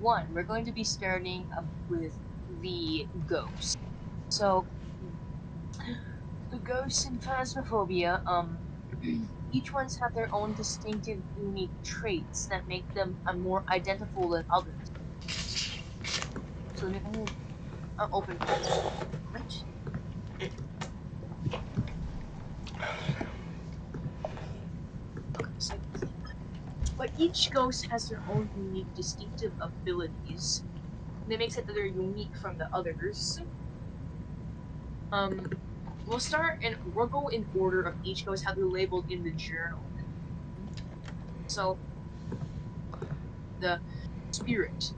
One, we're going to be starting with the ghosts. So, the ghosts in Phasmophobia, each one's have their own distinctive, unique traits that make them more identifiable than others. So, let me open Phasmophobia. But each ghost has their own unique, distinctive abilities. That makes it that they're unique from the others. We'll go in order of each ghost, how they're labeled in the journal. So, the spirit.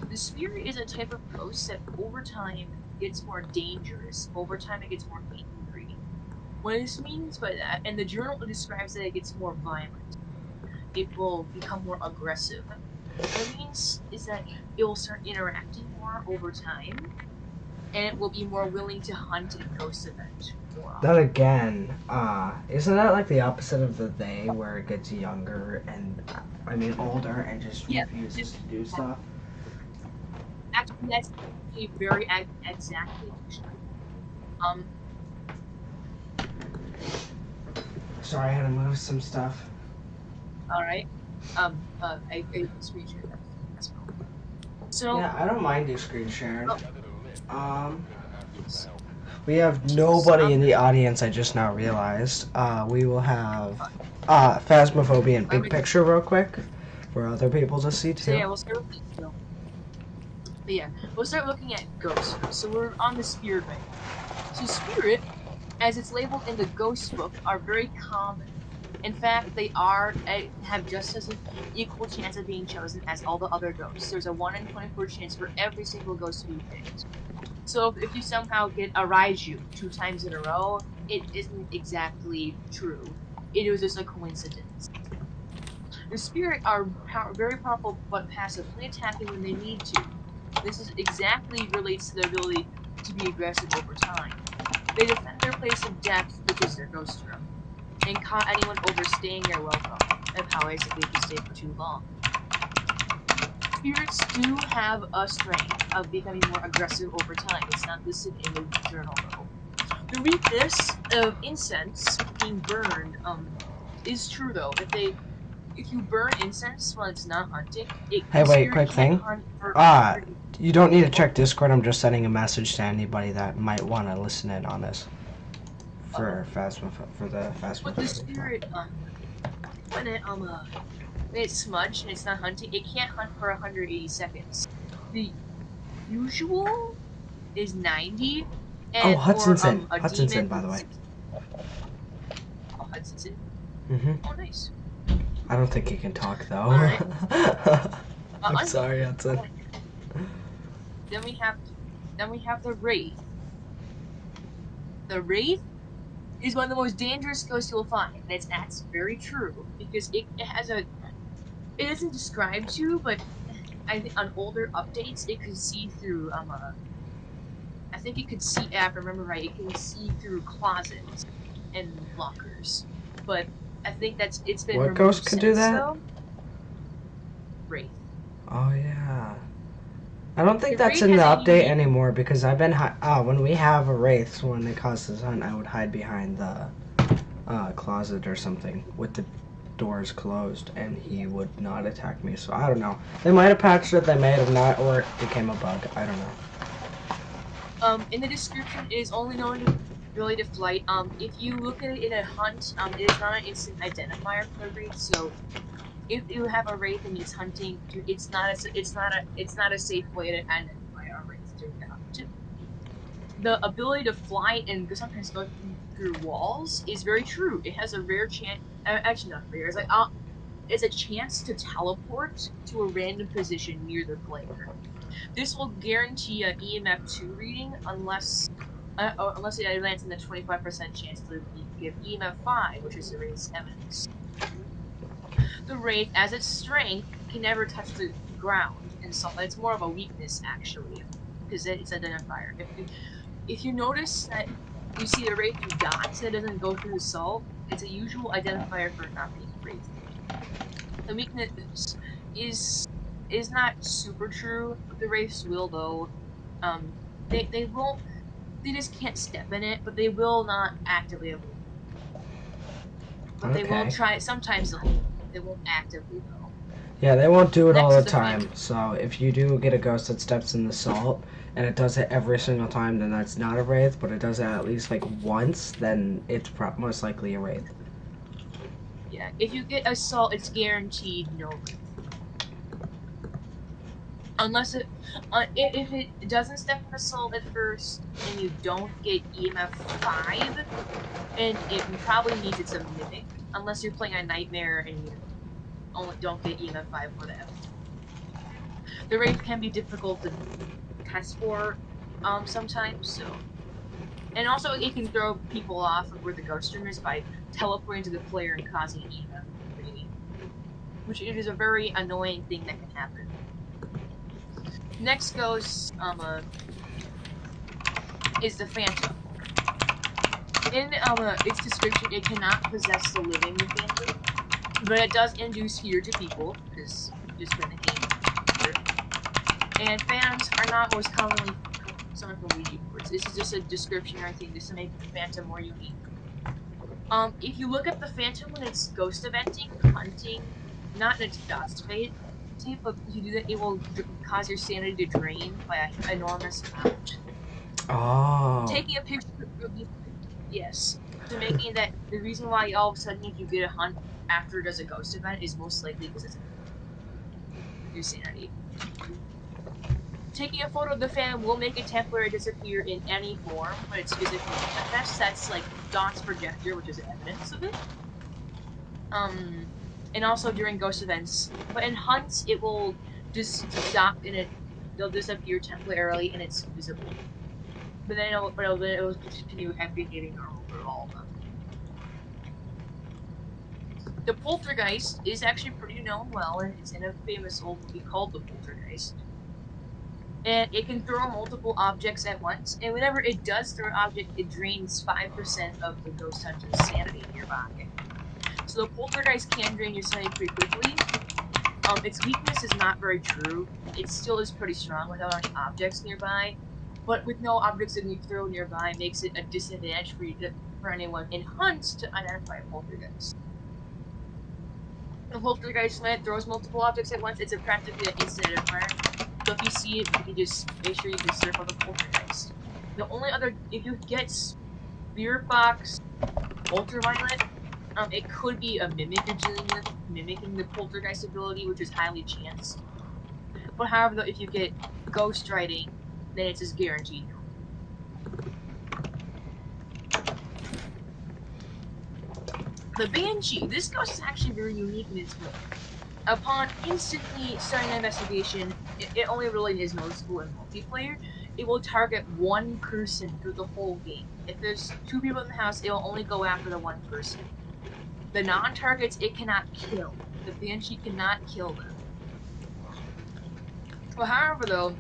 The spirit is a type of ghost that over time gets more dangerous. Over time it gets more angry. What this means by that, and the journal describes that it gets more violent. It will become more aggressive. What it means is that it will start interacting more over time, and it will be more willing to hunt a ghost event. Then again, isn't that like the opposite of the they, where it gets younger and, older and just refuses to do stuff? Actually, that's very exactly. Sorry, I had to move some stuff. Alright. I screen share that as well. So yeah, I don't mind you screen sharing. We have nobody in the audience, I just now realized. We will have Phasmophobia and Big Picture real quick for other people to see too. So yeah, we'll start with we'll start looking at ghosts. So we're on the spirit right now. So spirit, as it's labeled in the ghost book, are very common. In fact, they have just as an equal chance of being chosen as all the other ghosts. There's a 1 in 24 chance for every single ghost to be picked. So if you somehow get a Raiju 2 times in a row, it isn't exactly true. It was just a coincidence. The spirit are very powerful but passive, only attacking when they need to. This is exactly relates to their ability to be aggressive over time. They defend their place of death, which is their ghost room, and caught anyone overstaying their welcome, and powers if they stay for too long. Spirits do have a strength of becoming more aggressive over time. It's not listed in the journal though. The weakness of incense being burned is true though. If you burn incense while it's not hunting, hey, wait, quick thing. You don't need to check Discord. I'm just sending a message to anybody that might want to listen in on this for the Phasmophobia. But the spirit, when it's smudged and it's not hunting, it can't hunt for 180 seconds. The usual is 90. And Hudsonson. Hudsonson, by the way. Oh, Hudsonson? Mm-hmm. Oh, nice. I don't think he can talk, though. Right. I'm sorry, Hudson. Then we have the Wraith. The Wraith is one of the most dangerous ghosts you'll find. That's very true, because it isn't described to, but I think on older updates it could see through I think it could see, if I remember right, it can see through closets and lockers. But I think it's been what ghost could do that? Though. Wraith. Oh yeah. I don't think that's in the update anymore, because I've been when we have a Wraith, so when it causes hunt, I would hide behind the closet or something with the doors closed, and he would not attack me. So I don't know. They might have patched it, they may have not, or it became a bug. I don't know. In the description, it is only known to ability to flight. If you look at it in a hunt, it is not an instant identifier for the Wraith. So if you have a Wraith and it's hunting, it's not a safe way to identify a Wraith during the hunt. The ability to fly and sometimes go through walls is very true. It has a rare chance. Actually, not rare. It's a chance to teleport to a random position near the player. This will guarantee an EMF 2 reading unless it lands in the 25% chance to give EMF 5, which is the Wraith's evidence. The Wraith, as its strength, can never touch the ground, and so it's more of a weakness actually, because it's an identifier. If you notice that you see a Wraith in dots that doesn't go through the salt, it's a usual identifier for not being a Wraith. The weakness is is not super true. The wraiths will though. They won't. They just can't step in it, but they will not actively avoid. But they will Okay. try. Sometimes they won't actively though. Yeah, they won't do it all Next the is the time. phantom. So if you do get a ghost that steps in the salt and it does it every single time, then that's not a wraith. But it does it at least like once, then it's most likely a wraith. Yeah, if you get assault, it's guaranteed no wraith. Unless if it doesn't step in assault at first and you don't get EMF 5, and it probably means it's a mimic. Unless you're playing a nightmare and you only don't get EMF 5 for that. The wraith can be difficult to test for sometimes, so. And also, it can throw people off of where the ghost room is by teleporting to the player and causing EMF reading, which it is a very annoying thing that can happen. Next ghost is the phantom. In its description, it cannot possess the living, the phantom, but it does induce fear to people because just been a game. And phantoms are not most commonly summoned from Ouija boards. This is just a description, I think, just to make the phantom more unique. If you look at the phantom when it's ghost eventing, hunting, not in its dust fate, but if you do that, it will cause your sanity to drain by an enormous amount. Oh. Taking a picture of the yes, to making that the reason why all of a sudden if you get a hunt after it does a ghost event is most likely because it's your sanity. Taking a photo of the phantom will make it temporarily disappear in any form when it's physically manifest. That's like Dot's projector, which is evidence of it. And also during ghost events. But in hunts, it will just stop and they'll disappear temporarily and it's visible. But then it will continue behaving normal for all of them. The poltergeist is actually pretty known well, and it's in a famous old movie called The Poltergeist. And it can throw multiple objects at once, and whenever it does throw an object, it drains 5% of the ghost hunter's sanity nearby. So the poltergeist can drain your sanity pretty quickly. Its weakness is not very true. It still is pretty strong without any objects nearby, but with no objects that you throw nearby makes it a disadvantage for anyone in hunts to identify a poltergeist. The poltergeist, when it throws multiple objects at once, it's practically an instant identifier. So if you see it, you can just make sure you can circle the poltergeist. The only other, if you get spirit box, ultraviolet, it could be a mimic you're dealing with, mimicking the poltergeist ability, which is highly chanced. But however, though, if you get ghost writing, then it's just guaranteed. The Banshee. This ghost is actually very unique in its way. Upon instantly starting an investigation, it only really is noticeable in multiplayer. It will target one person through the whole game. If there's 2 people in the house, it will only go after the one person. The non-targets it cannot kill. The Banshee cannot kill them. Well, however, though,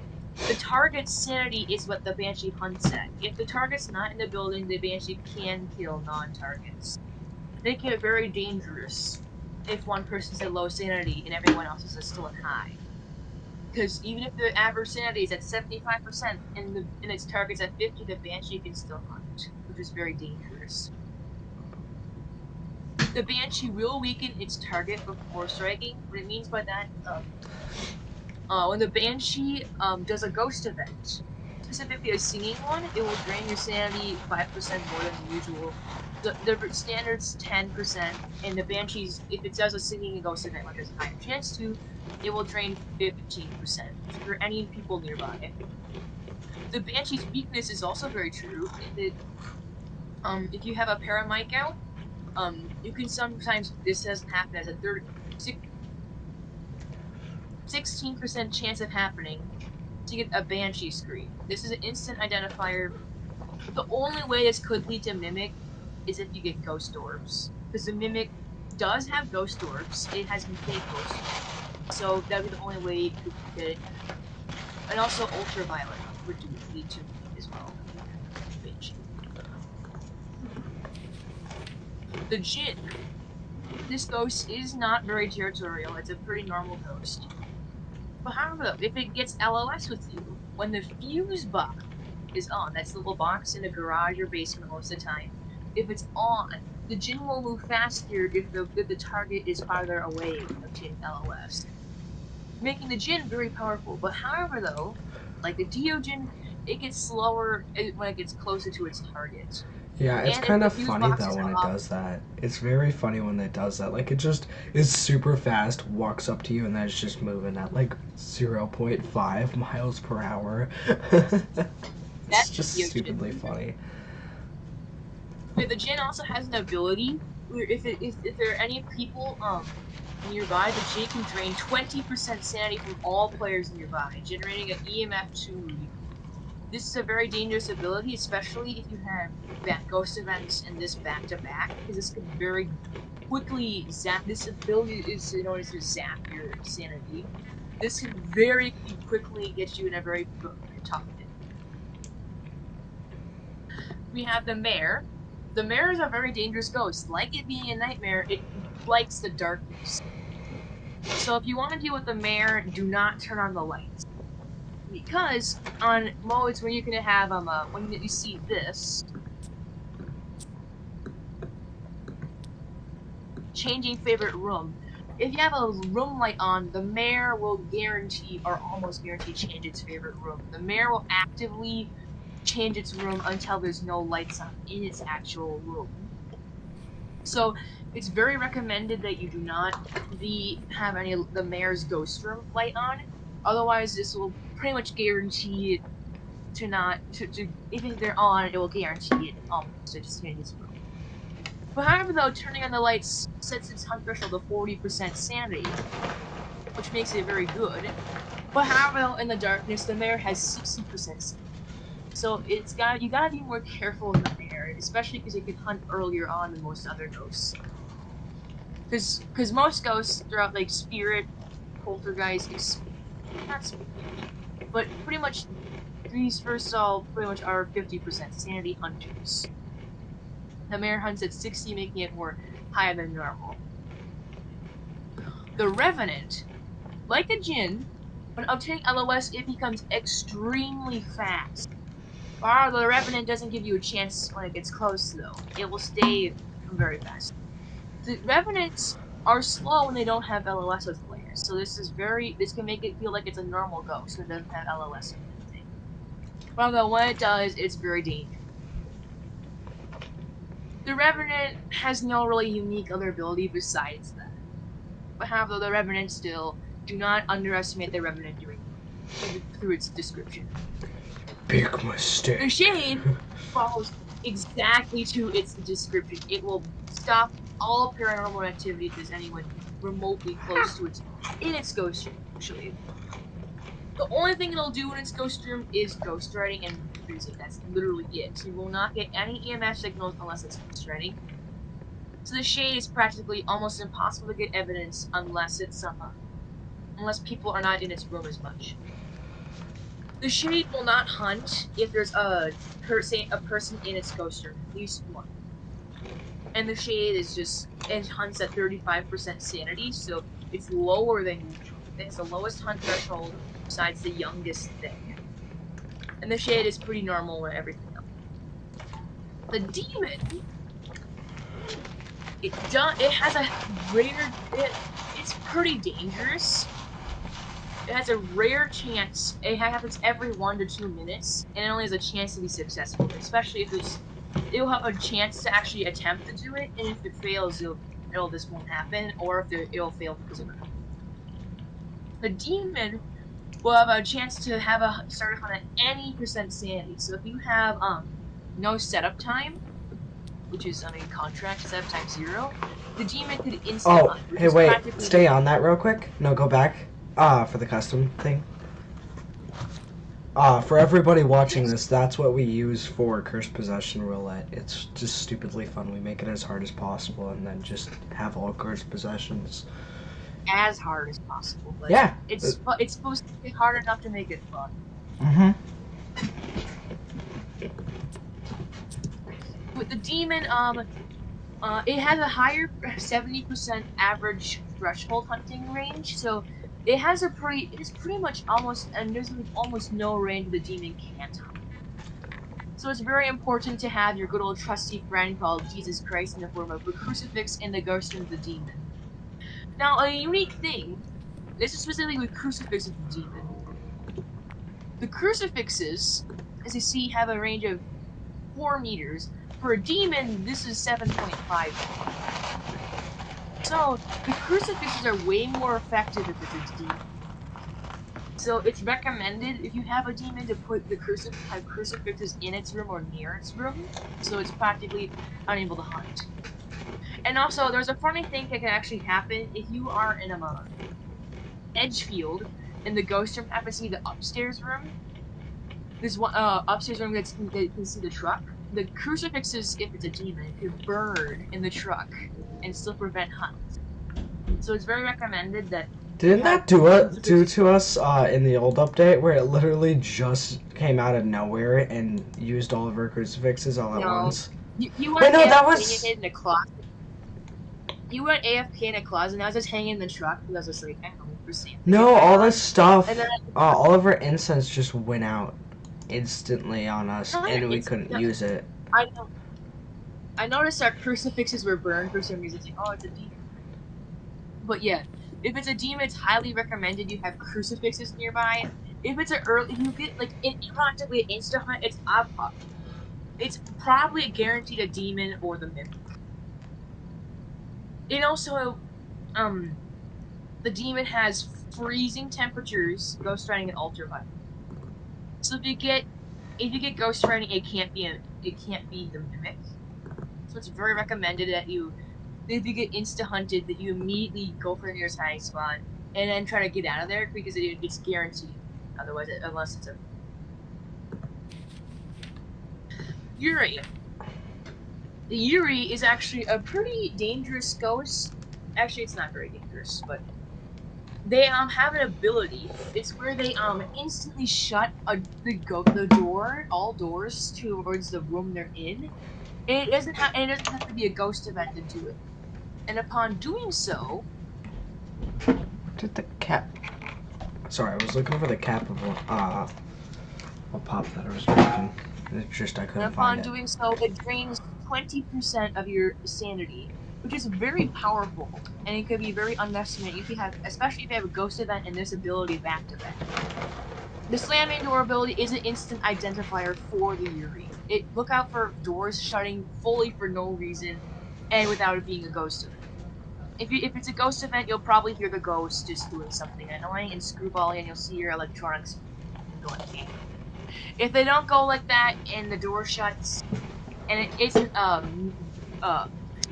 the target's sanity is what the Banshee hunts at. If the target's not in the building, the Banshee can kill non-targets. They can get very dangerous if one person's at low sanity and everyone else is still at high. Because even if the average sanity is at 75% and its target's at 50, the Banshee can still hunt, which is very dangerous. The Banshee will weaken its target before striking. What it means by that, when the Banshee does a ghost event, specifically a singing one, it will drain your sanity 5% more than usual. The standard's 10%, and the Banshees, if it does a singing ghost event, like there's a higher chance to, it will drain 15% for any people nearby. The Banshee's weakness is also very true. If you have a paramic out, you can sometimes, this doesn't happen as a 16% chance of happening to get a Banshee scream. This is an instant identifier. The only way this could lead to Mimic is if you get Ghost Orbs. Because the Mimic does have Ghost Orbs. It has fake Ghost Orbs. So that would be the only way you could get it. And also Ultraviolet would lead to Mimic as well. Banshee. The Jinn. This ghost is not very territorial. It's a pretty normal ghost. But however, if it gets LOS with you, when the fuse box is on, that's the little box in a garage or basement most of the time, if it's on, the Jin will move faster if the target is farther away from obtaining LOS, making the Jin very powerful. But however, though, like the Deojin, it gets slower when it gets closer to its target. Yeah, it's And if kind the of fuse funny box though is when it off, does that. It's very funny when it does that. Like it just is super fast, walks up to you, and then it's just moving at like 0.5 miles per hour. It's that's just the Deojin. stupidly funny. But the Jin also has an ability where if there are any people nearby, the Jin can drain 20% sanity from all players nearby, generating an EMF 2. This is a very dangerous ability, especially if you have ghost events and this back to back, because this can very quickly zap. This ability is known as to zap your sanity. This can very quickly get you in a very tough pit. We have the Mare. The Mare is a very dangerous ghost. Like it being a nightmare, it likes the darkness. So if you want to deal with the Mare, do not turn on the lights. Because on modes where you can have when you see this changing favorite room, if you have a room light on, the Mare will guarantee or almost guarantee change its favorite room. The Mare will actively change its room until there's no lights on in its actual room. So it's very recommended that you do not have any of the Mare's ghost room light on. Otherwise, this will pretty much guarantee it to not if they're on, it will guarantee it to just change its room. But however, though, turning on the lights sets its hunt threshold to 40% sanity, which makes it very good. But however, in the darkness, the Mare has 60% sanity. So you gotta be more careful with the Mare, especially because it can hunt earlier on than most other ghosts. Because most ghosts throughout like spirit, poltergeist, not spirit, but pretty much these first all pretty much are 50% sanity hunters. The Mare hunts at 60, making it more higher than normal. The Revenant, like the Jinn, when obtaining LOS, it becomes extremely fast. While the Revenant doesn't give you a chance when it gets close, though. It will stay very fast. The Revenants are slow when they don't have LOS with players, so this can make it feel like it's a normal ghost that doesn't have LOS with anything. Well, though, when it does, it's very dangerous. The Revenant has no really unique other ability besides that. But however, the Revenant still, do not underestimate the Revenant through its description. Big mistake. The Shade follows exactly to its description. It will stop all paranormal activity if there's anyone remotely close to it in its ghost room, actually. The only thing it'll do in its ghost room is ghost writing and freezing. That's literally it. You will not get any EMF signals unless it's ghost writing. So the Shade is practically almost impossible to get evidence unless people are not in its room as much. The Shade will not hunt if there's a person in its ghost room, at least one. And the Shade it hunts at 35% sanity, so it's lower than usual. It's the lowest hunt threshold besides the youngest thing. And the Shade is pretty normal with everything else. The Demon, it has a rare, it's pretty dangerous. It has a rare chance. It happens every 1 to 2 minutes, and it only has a chance to be successful. Especially if it'll have a chance to actually attempt to do it, and if it fails, this won't happen, or if it'll fail because of it. The Demon will have a chance to start a hunt at any percent sanity. So if you have no setup time, which is on a contract setup time 0, the Demon could instant hunt. Hey, wait, stay on that real quick. No, go back. For the custom thing. For everybody watching this, that's what we use for Cursed Possession Roulette. It's just stupidly fun. We make it as hard as possible and then just have all Cursed Possessions. As hard as possible. But yeah. It's supposed to be hard enough to make it fun. Mm-hmm. With the Demon, it has a higher 70% average threshold hunting range, so it has a pretty, it is pretty much almost, and there's almost no range the demon can't hide. So it's very important to have your good old trusty friend called Jesus Christ in the form of a crucifix and the ghost of the demon. Now, a unique thing, this is specifically with crucifix of the demon. The crucifixes, as you see, have a range of 4 meters. For a demon, this is 7.5. So, the crucifixes are way more effective if it's a demon. So, it's recommended if you have a demon to put the crucifixes in its room or near its room, so it's practically unable to hunt. And also, there's a funny thing that can actually happen if you are in a Edgefield, and the ghost room happens to be the upstairs room. There's one upstairs room that can see the truck. The crucifixes, if it's a demon, could burn in the truck and still prevent hunts. So it's very recommended that. Didn't that do to us in the old update where it literally just came out of nowhere and used all of our crucifixes all at once? You Wait, went no, that AFK was. in a closet. You went AFK in a closet, and I was just hanging in the truck because I was just like, I don't know, for safety. No, all this stuff, and then all of our incense just went out instantly on us, no, and we couldn't use it. I know. I noticed our crucifixes were burned for some reason. It's like, oh, it's a demon. But yeah, if it's a demon, it's highly recommended you have crucifixes nearby. If it's if you get like practically an insta hunt, it's probably guaranteed a demon or the mimic. And also, the demon has freezing temperatures, ghost riding and ultraviolet. So if you get ghost riding, it can't be the mimic. So it's very recommended that if you get insta hunted, that you immediately go for the nearest hiding spot and then try to get out of there because it's guaranteed. Otherwise, unless it's a Yuri. The Yuri is actually a pretty dangerous ghost. Actually, it's not very dangerous, but they have an ability. It's where they instantly shut the door, all doors towards the room they're in. And it doesn't have to be a ghost event to do it. And upon doing so, Did the cap? Sorry, I was looking for the cap of a pop that I was drinking. It's just I couldn't find it. upon doing so, it drains 20% of your sanity, which is very powerful, and it could be very unestimated especially if you have a ghost event and this ability back to back. The slamming door ability is an instant identifier for the Yuri. Look out for doors shutting fully for no reason, and without it being a ghost event. If it's a ghost event, you'll probably hear the ghost just doing something annoying and screwballing, and you'll see your electronics going bang. If they don't go like that and the door shuts, and it isn't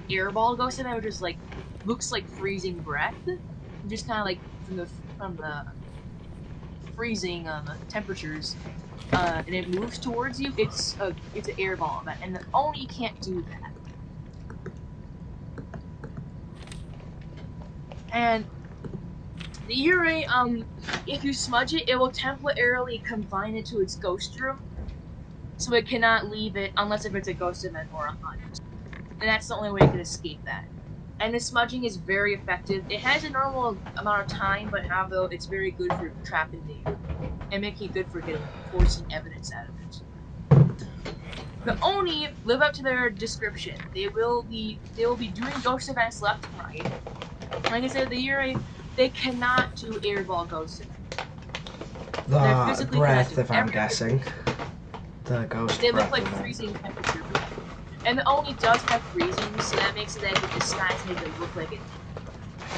airball ghost event, which is like looks like freezing breath, just kind of like from the freezing temperatures, and it moves towards you, it's an airball event, and the Oni can't do that. And the Yuri, if you smudge it, it will temporarily confine it to its ghost room, so it cannot leave it unless if it's a ghost event or a hunt. And that's the only way it can escape that. And the smudging is very effective. It has a normal amount of time, but however, it's very good for trapping the Yuri and making it good for forcing evidence out of it. The Oni live up to their description. They will be doing ghost events left and right. Like I said, the Yuri, they cannot do airball ghost events. The breath, if I'm guessing. The ghost they breath. They look like freezing temperature. And the Oni does have freezing, so that makes it that the disguise make it look like it.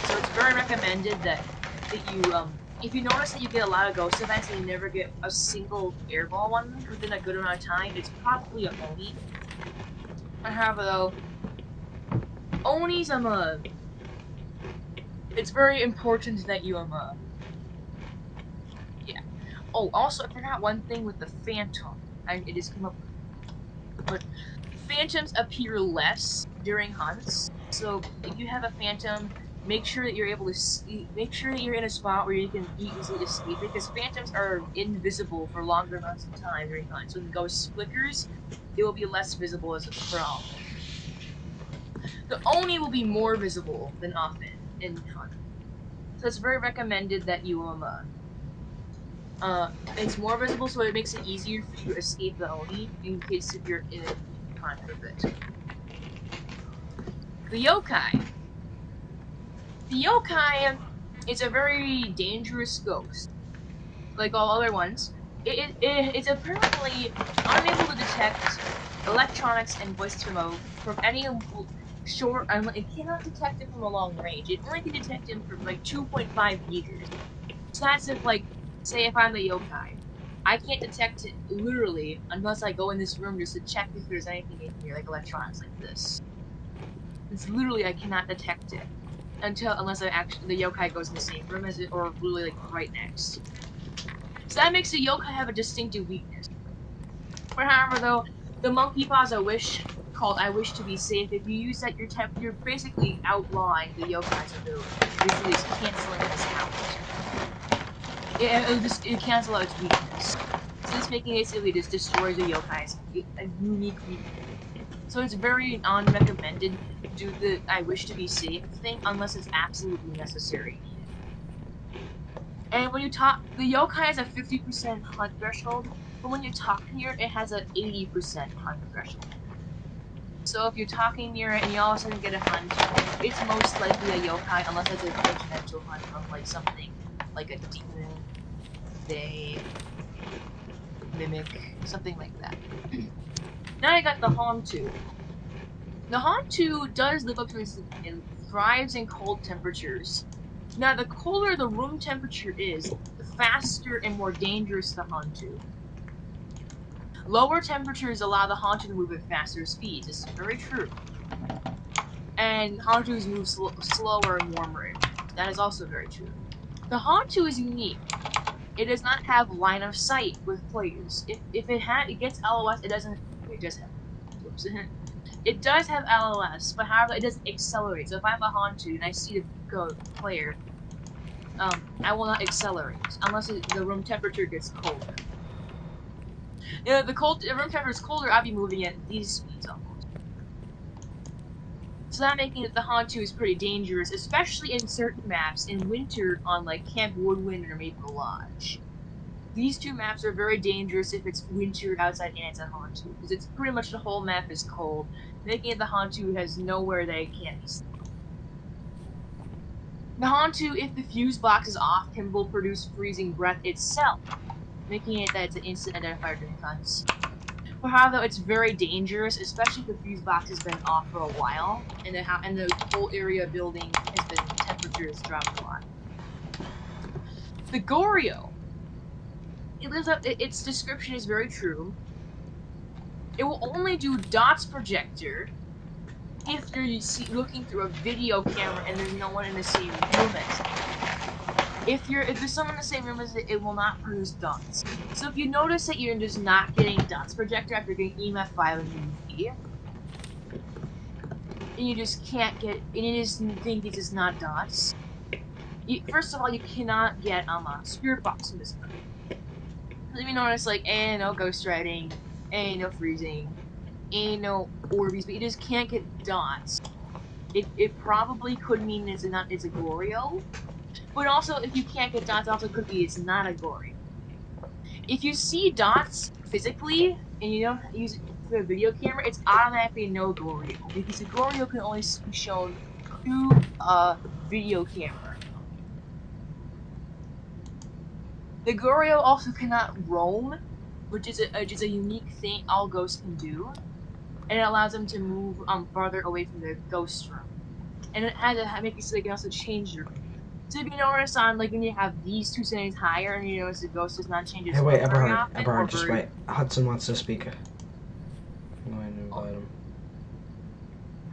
So it's very recommended that you, if you notice that you get a lot of ghost events and you never get a single airball one within a good amount of time, it's probably a Oni. However, though, Onis, it's very important that you, yeah. Oh, also, I forgot one thing with the Phantom. It just came up. But Phantoms appear less during hunts, so if you have a Phantom, make sure that you're able to make sure that you're in a spot where you can easily escape it, because Phantoms are invisible for longer amounts of time during hunts. When the ghost flickers, it will be less visible for all. The Oni will be more visible than often in hunt. So it's very recommended that you it's more visible, so it makes it easier for you to escape the Oni in case if you're in contact with it. The yokai. The yokai is a very dangerous ghost, like all other ones. It's apparently unable to detect electronics and voices from any short. It cannot detect it from a long range. It only can detect him from like 2.5 meters. So that's if, like, say if I'm the yokai, I can't detect it literally unless I go in this room just to check if there's anything in here, like electronics like this. It's literally I cannot detect it unless the yokai goes in the same room as it or really like right next. So that makes the yokai have a distinctive weakness. However, though, the monkey paws a wish called "I wish to be safe." If you use that, you're basically outlawing the yokai's ability. You're basically just canceling this out. It cancel out its weakness. So this making basically just destroys the yokai's unique weakness. So it's very unrecommended to do the "I wish to be safe" thing unless it's absolutely necessary. And when you talk, the yokai has a 50% hunt threshold, but when you're talking near it, it has an 80% hunt threshold. So if you're talking near it and you all of a sudden get a hunt, it's most likely a yokai unless it's a tangential hunt from like something like a demon, they, mimic, something like that. Now I got the Hantu. The Hantu does live up to its and thrives in cold temperatures. Now, the colder the room temperature is, the faster and more dangerous the Hantu. Lower temperatures allow the Hantu to move at faster speeds. This is very true. And Hantus move slower and warmer. That is also very true. The Hantu is unique. It does not have line of sight with players. If it gets LOS, it doesn't. It does have. Oops. It does have LOS, but however, it doesn't accelerate. So if I'm a Hantu and I see the player, I will not accelerate unless the room temperature gets colder. The room temperature is colder, I'll be moving at these speeds almost. So that making it the Hantu is pretty dangerous, especially in certain maps in winter on like Camp Woodwind or Maple Lodge. These two maps are very dangerous if it's winter outside and it's a Hantu, because it's pretty much the whole map is cold, making it the Hantu has nowhere they can't be seen. The Hantu, if the fuse box is off, will produce freezing breath itself, making it that it's an instant identifier during hunts. But however, it's very dangerous, especially if the fuse box has been off for a while, and the whole area building has been temperatures dropped a lot. The Goryo. Its description is very true. It will only do dots projector if you're looking through a video camera and there's no one in the same room as it. If there's someone in the same room as it, it will not produce dots. So if you notice that you're just not getting dots projector after getting EMF 5 and UV, and you just can't get, and you just think it's just not dots. First of all, you cannot get spirit box from this mode. If you notice, like, no ghost riding, no freezing, no Orbeez, but you just can't get dots. It probably could mean it's a Goryo, but also if you can't get dots, it also could be it's not a Goryo. If you see dots physically and you don't use it for a video camera, it's automatically no Goryo, because a Goryo can only be shown through a video camera. The Goryo also cannot roam, which is a unique thing all ghosts can do, and it allows them to move farther away from the ghost room. And it has to make it so they can also change their room. So if you notice on like when you have these two settings higher and you notice the ghost does not change its Hey, wait, room very often, Eberhard, just wait. Hudson wants to speak. I'm going to invite him.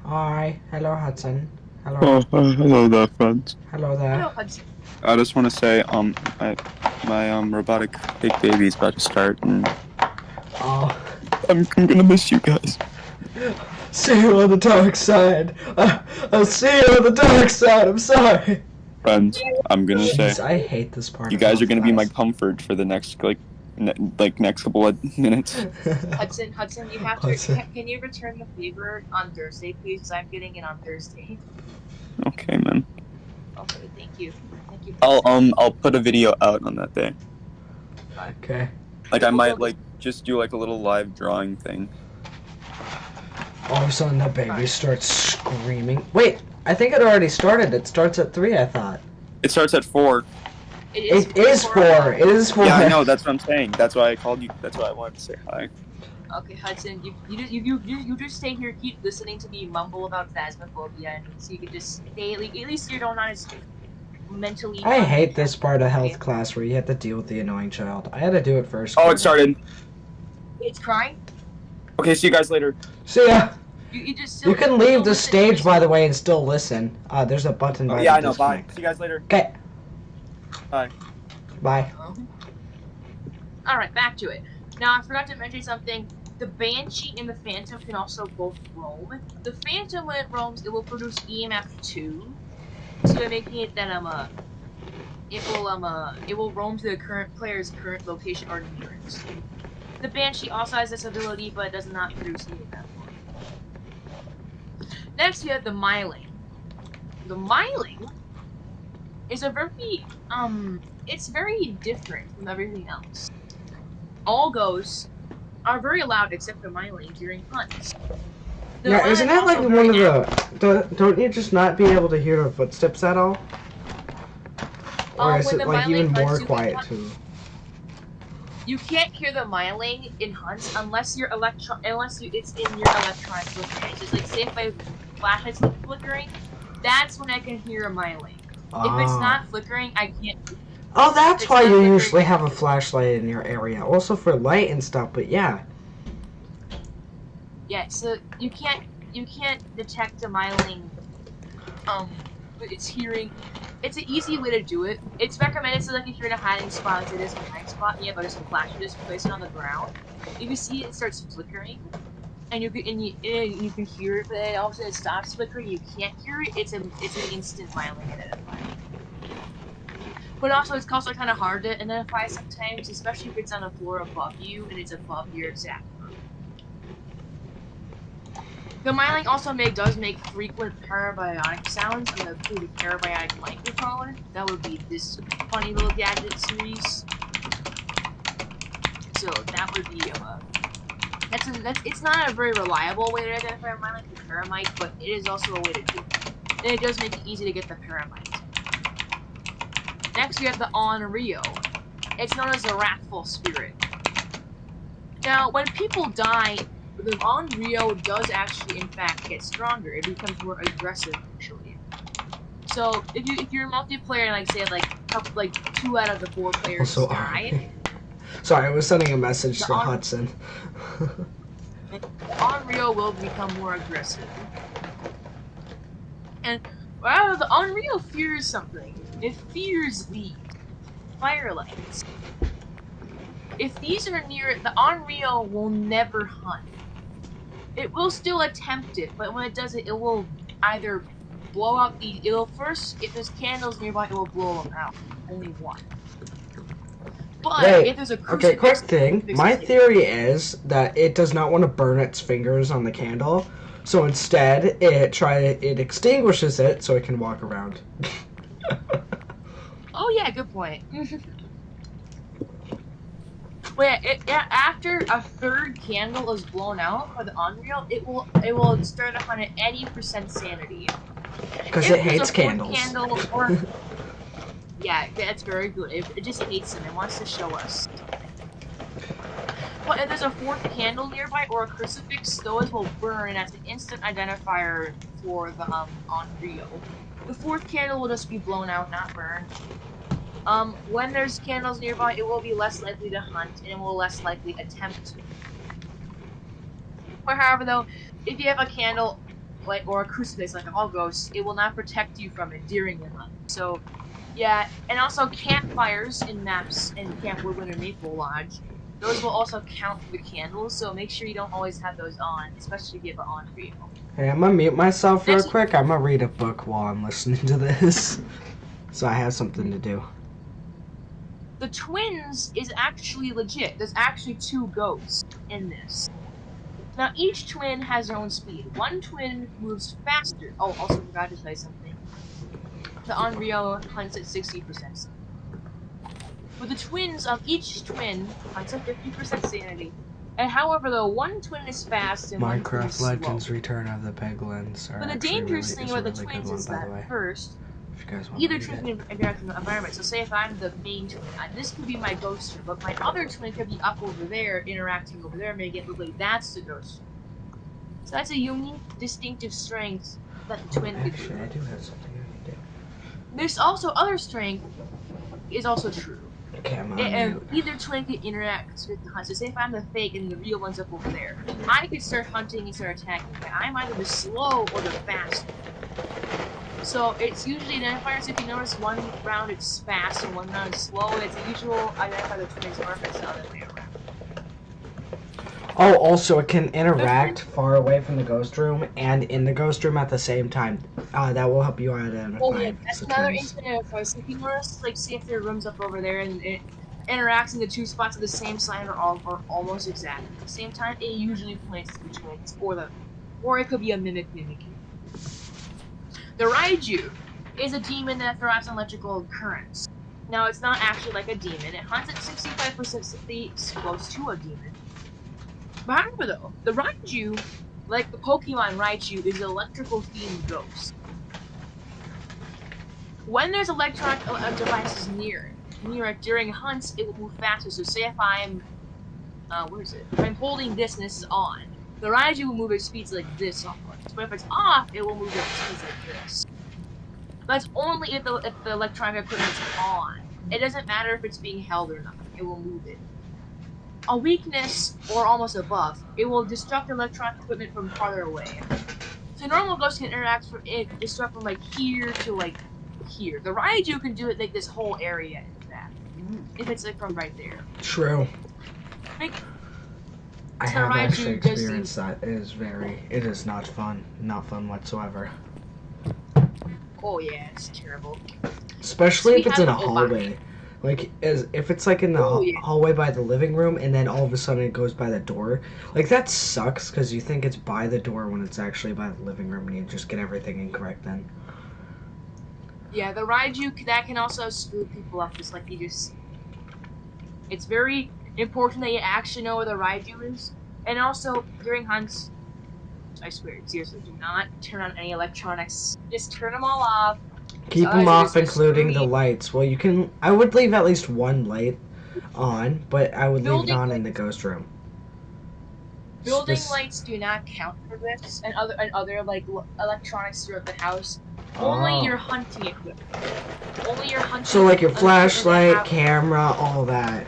Hi, hello Hudson. Hello. Oh, hello there, friends. Hello there. Hello, Hudson. I just want to say, my robotic fake baby's about to start, and Oh. I'm gonna miss you guys. See you on the dark side. I'll see you on the dark side. I'm sorry. Friends, I'm gonna Jeez, say, I hate this part. you guys are gonna be my comfort for the next next couple of minutes. Hudson, you have to. Can you return the favor on Thursday, please? Because I'm getting it on Thursday. Okay, man. Okay, thank you. Thank you. I'll put a video out on that day. Okay. Like I might like just do like a little live drawing thing. All of a sudden, the baby starts screaming. Wait, I think it already started. It starts at 3, I thought. It starts at 4. It is 4. It is 4. Yeah, I know. That's what I'm saying. That's why I called you. That's why I wanted to say hi. Okay, Hudson, you just stay here, keep listening to me mumble about Phasmophobia, and so you can just stay. At least you're not as mentally. I hate this part of health class where you have to deal with the annoying child. I had to do it first. Oh, it started. It's crying. Okay, see you guys later. See ya. You can leave the stage, by the way, and still listen. There's a button by the yeah, I know. disconnect. Bye. See you guys later. Okay. Bye. Bye. Alright, back to it. Now, I forgot to mention something. The Banshee and the Phantom can also both roam. The Phantom, when it roams, it will produce EMF 2. So making it that, it will roam to the current player's current location or near it. The Banshee also has this ability, but it does not produce EMF 1. Next, we have the Myling. The Myling is a very, it's very different from everything else. All ghosts are very loud except the Myling during hunts. Yeah, isn't that like one of the... Don't you just not be able to hear the footsteps at all? Or is it like even more quiet too? You can't hear the Myling in hunts unless it's in your electronic flickering. It's just like, say if my flashlight's flickering, that's when I can hear a Myling. If it's not flickering, I can't. Oh, that's why you usually have a flashlight in your area. Also for light and stuff, but yeah. Yeah, so you can't detect a Myling, it's hearing. It's an easy way to do it. It's recommended so like if you're in a hiding spot, like it is a hiding spot, and you have just a flash, you just place it on the ground. If you see it starts flickering, and you can hear it, but then all of a sudden it stops flickering, you can't hear it. It's an instant Myling identifier. But also, it's also kind of hard to identify sometimes, especially if it's on a floor above you and it's above your exact room. The Myling also does make frequent parabiotic sounds through the parabiotic microphone. That would be this funny little gadget series. So that would be it's not a very reliable way to identify a Myling with paramite, but it is also a way to do it. And it does make it easy to get the paramite. Next, we have the Onryo. It's known as the Wrathful Spirit. Now, when people die, the Onryo does actually, in fact, get stronger. It becomes more aggressive, actually. So, if you're a multiplayer, like say, like 2 out of the 4 players die. Sorry, I was sending a message to Hudson. The Onryo will become more aggressive. And well, the Onryo fears something. It fears the firelights. If these are near it, the Onryo will never hunt. It will still attempt it, but when it does it, it will either blow out if there's candles nearby, it will blow them out. Only one. But if there's a crucifix... Okay, quick thing. My theory is that it does not want to burn its fingers on the candle, so instead it extinguishes it so it can walk around. Oh yeah, good point. Wait, after a third candle is blown out by the Onryo, it will start up on an any % sanity. Because it hates candles. Yeah, that's very good. It just hates them. It wants to show us. But if there's a 4th candle nearby or a crucifix, those will burn as an instant identifier for the Onryo. The 4th candle will just be blown out, not burned. When there's candles nearby, it will be less likely to hunt, and it will less likely attempt to. But however, though, if you have a candle, or a crucifix, like all ghosts, it will not protect you from it during the hunt. So, yeah, and also campfires in maps in Camp Woodland or Maple Lodge, those will also count for the candles, so make sure you don't always have those on, especially if you have it on for you. Hey, I'm gonna mute myself real quick. I'm gonna read a book while I'm listening to this, so I have something to do. The twins is actually legit. There's actually 2 ghosts in this. Now, each twin has their own speed. One twin moves faster. Oh, also forgot to say something. the Unreal hunts at 60%. With the twins, each twin hunts at 50% sanity. And however, though, one twin is fast and one twin is Minecraft slow. Legends Return of the Piglins are But the actually dangerous thing is a about the really good twins one, is by the that way. first, If you guys want either to twin read can interact with the environment. So say if I'm the main twin, this could be my ghost twin, but my other twin could be up over there, interacting over there, making it look like that's the ghost twin. So that's a unique, distinctive strength that the twin could Actually, do. I do have something I can do. There's also other strength is also true. Okay, I'm on And mute. either twin could interact with the hunt. So say if I'm the fake and the real one's up over there, I could start hunting and start attacking. I'm either the slow or the fast. So it's usually identifiers. If you notice, one round it's fast and one round it's slow. It's a usual identifier the twins are, but it's the other way around. Oh, also, it can interact far away from the ghost room and in the ghost room at the same time. That will help you identify. Oh yeah, that's the another twins. incident of if you notice, like, see if there are rooms up over there and it interacts in the two spots at the same sign or almost exactly at the same time, it usually points to the twins or it could be a mimicking. The Raiju is a demon that thrives on electrical currents. Now, it's not actually like a demon. It hunts at 65% close to a demon. But however, though, the Raiju, like the Pokemon Raichu, is an electrical-themed ghost. When there's electronic devices near it during hunts, it will move faster. So say if I'm, if I'm holding this and this is on, the Raiju will move at speeds like this on hunts. But if it's off, it will move at speeds like this. That's only if the electronic equipment is on. It doesn't matter if it's being held or not. It will move it. A weakness, or almost a buff, it will destruct electronic equipment from farther away. So normal ghosts can destruct from like here to like here. The Raiju can do it like this whole area, in fact. If it's like from right there. True. Like, I so have Raiju actually experienced that. It is not fun. Not fun whatsoever. Oh yeah, it's terrible. Especially if it's in a the hallway. Like, if it's like in the hallway by the living room and then all of a sudden it goes by the door. Like, that sucks because you think it's by the door when it's actually by the living room and you just get everything incorrect then. Yeah, the Raiju, that can also screw people up, just like you just... It's very important that you actually know where the Raiju is. And also, during hunts, I swear, seriously, do not turn on any electronics. Just turn them all off. Keep them off, including the lights. Well, you can... I would leave at least one light on, but I would leave it on in the ghost room. Building lights do not count for this, and other like electronics throughout the house. Only your hunting equipment. Only your hunting. So like your flashlight, camera, all that.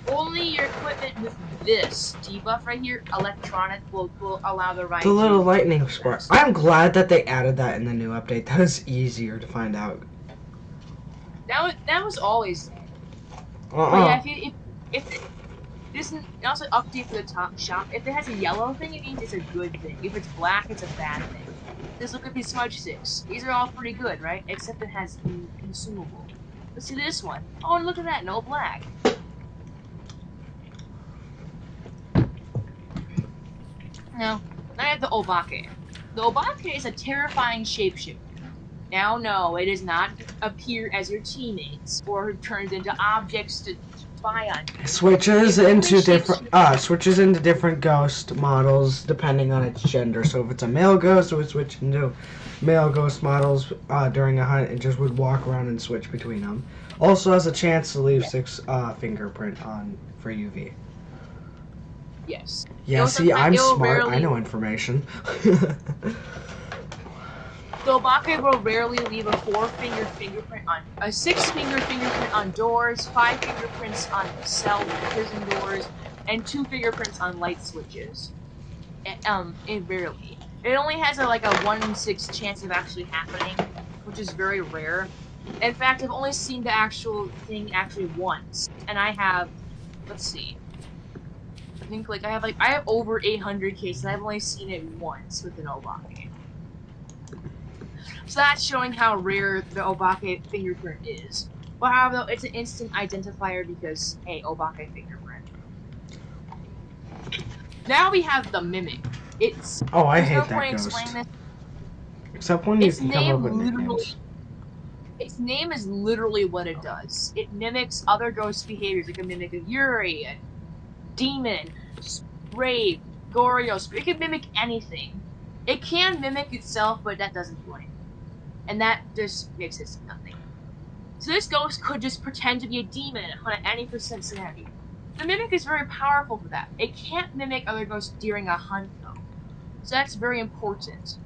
Only your equipment with this debuff right here, electronic, will allow the right. The little lightning spark. I'm glad that they added that in the new update. That was easier to find out. That was always there. But yeah, if this is also update for the top shop. If it has a yellow thing, it means it's a good thing. If it's black, it's a bad thing. Just look at these smudge sticks. These are all pretty good, right? Except it has consumable. Let's see this one. Oh, and look at that, no black. Now I have the Obake. The Obake is a terrifying shapeshifter. Now, no, it does not appear as your teammates or turns into objects to spy on you. Switches into different ghost models depending on its gender. So if it's a male ghost, it would switch into male ghost models during a hunt and just would walk around and switch between them. Also has a chance to leave 6 fingerprint on for UV. Yes. Yeah, see, I'm smart. I know information. The Obake will rarely leave a 4-finger fingerprint on a 6-finger fingerprint on doors, 5 fingerprints on cell prison doors, and 2 fingerprints on light switches. It rarely. It only has a 1 in 6 chance of actually happening, which is very rare. In fact, I've only seen the actual thing actually once, and I have, let's see. I think I have over 800 cases, and I've only seen it once with an Obake. So that's showing how rare the Obake fingerprint is. But however, though, it's an instant identifier because, hey, Obake fingerprint. Now we have the Mimic. It's... I hate that ghost. Except when you can come up with nicknames. its name is literally what it does. It mimics other ghost behaviors. It can mimic a Yuri, a demon, Wraith, Gorios. It can mimic anything. It can mimic itself, but that doesn't do anything. And that just makes it nothing. So this ghost could just pretend to be a demon on any percent sanity. The mimic is very powerful for that. It can't mimic other ghosts during a hunt, though. So that's very important.